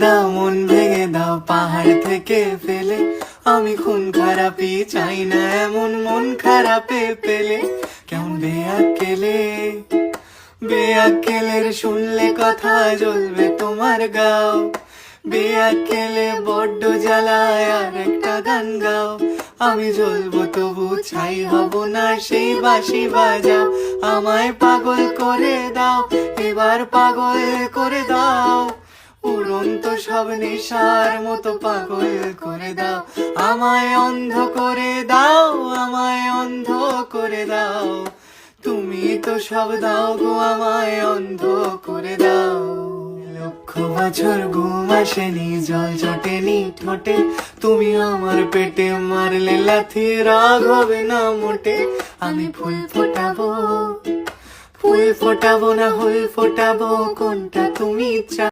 দাও মন ভেঙে দাও পাহাড় থেকে ফেলে, আমি খুন খারাপি চাই না এমন মন খারাপে পেলে। কেমন বেয়াক্কেলে, বেয়াক্কেলের শুনলে কথা জ্বলবে তোমার গাও। বেয়াক্কেলে বড্ড জ্বালায় আর একটা গান গাও, আমি জ্বলবো তবু ছাই হব না সেই বাঁশি বাজাও। আমায় পাগল করে দাও, এবার পাগল করে দাও, উড়ন্ত সব নেশার মতো পাগল করে দাও। আমায় অন্ধ করে দাও, আমায় অন্ধ করে দাও, তুমি তো সব দাও গো আমায় অন্ধ করে দাও। লক্ষ বছর ঘুম আসেনি জল জটেনি ঠোঁটে, তুমি আমার পেটে মারলে লাথি রাগ হবে না মোটে। আমি ফুল ফোটাবো, ফুল ফোটাবো না ফুল ফোটাবো কোনটা তুমি চাও।